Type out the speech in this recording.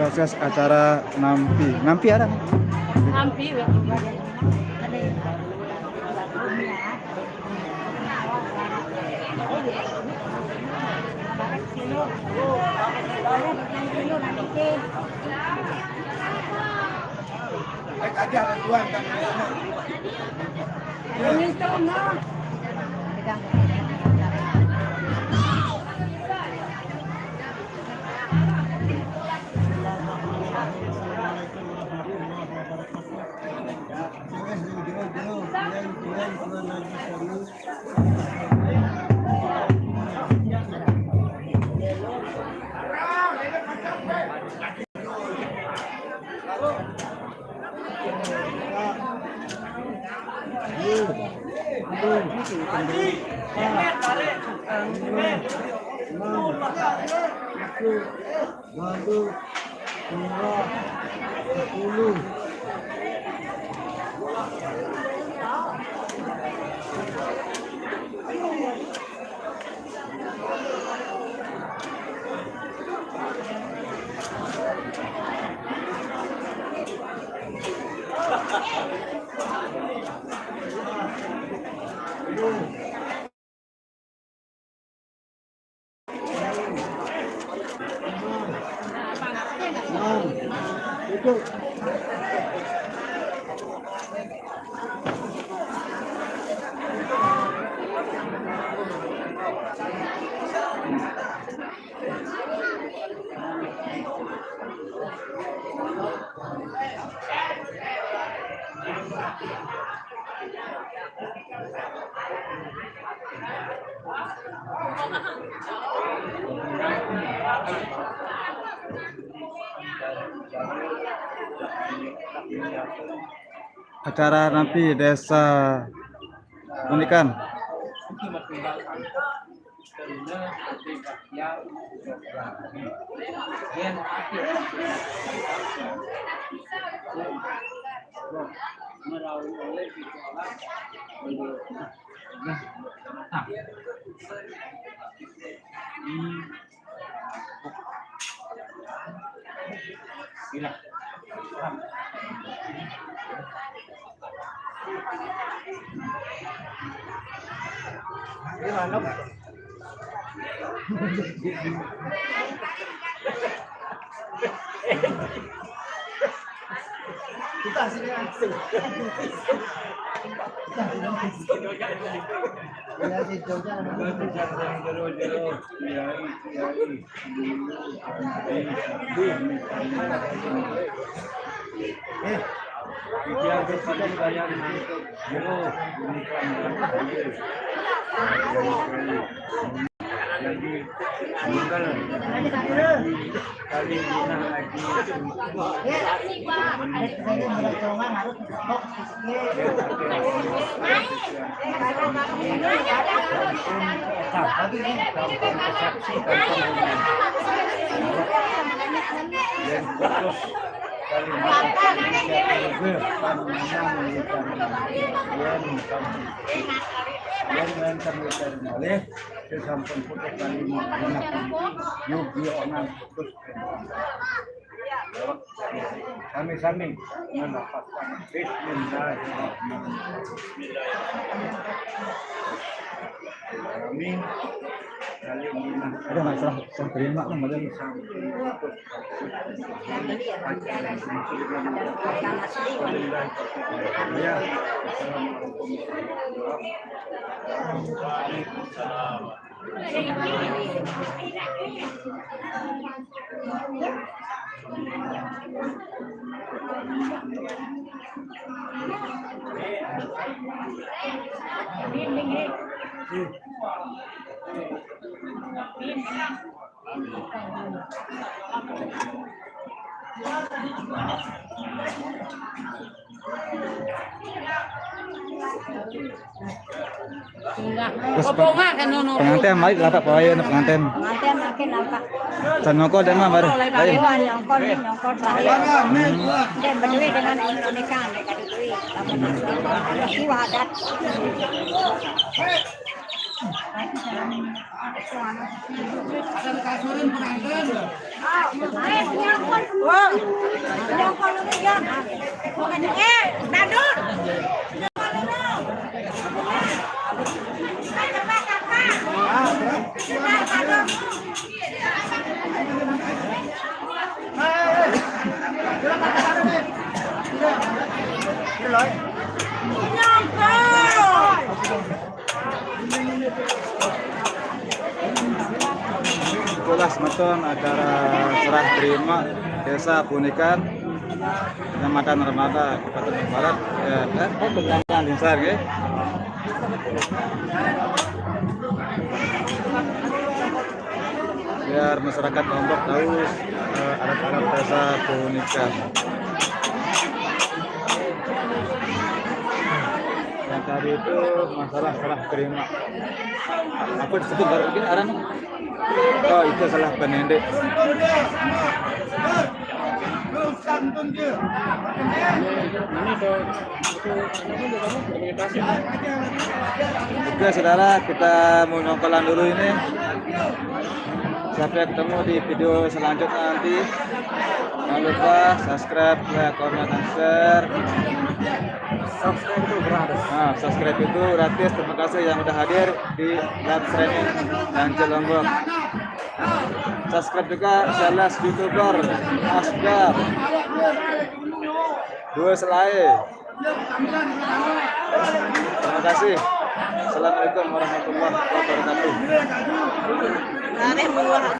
proses acara nampi ada Nampi ya. acara nampi desa Unikan. Kami mendapatkan Bismillahirrahmanirrahim. Ada masalah yang terima kan ada pengantin baik lah Pak Pawayan pengantin. Pengantin makin nampak. San Ngoko dan mah baru. Ayo. Nyongkol bahaya. Dan berdua dengan Indonesia mereka diberi. Ada jiwa adat. Ada kasurin pengantin. Wah, jangan kalau dia. Bukan dadut. Itulah semeton acara serah terima Desa Punikan Kecamatan Armada Kabupaten Barat Kecamatan Linsar nggih. Biar masyarakat Lombok tahu adat-adat Desa Punikan. Yang tadi itu masalah serah terima. Apa disebut baru ini arahnya? Oh, itu salah penendek. Oke saudara, kita mau nongkolan dulu ini. Sampai ketemu di video selanjutnya nanti. Jangan lupa subscribe, like, comment, dan share. Subscribe itu gratis. Nah, subscribe itu gratis. Terima kasih yang udah hadir di live streaming Ganjil Lombok. Subscribe juga channel YouTuber Asgar Dua Selai. Terima kasih. Assalamualaikum warahmatullahi wabarakatuh.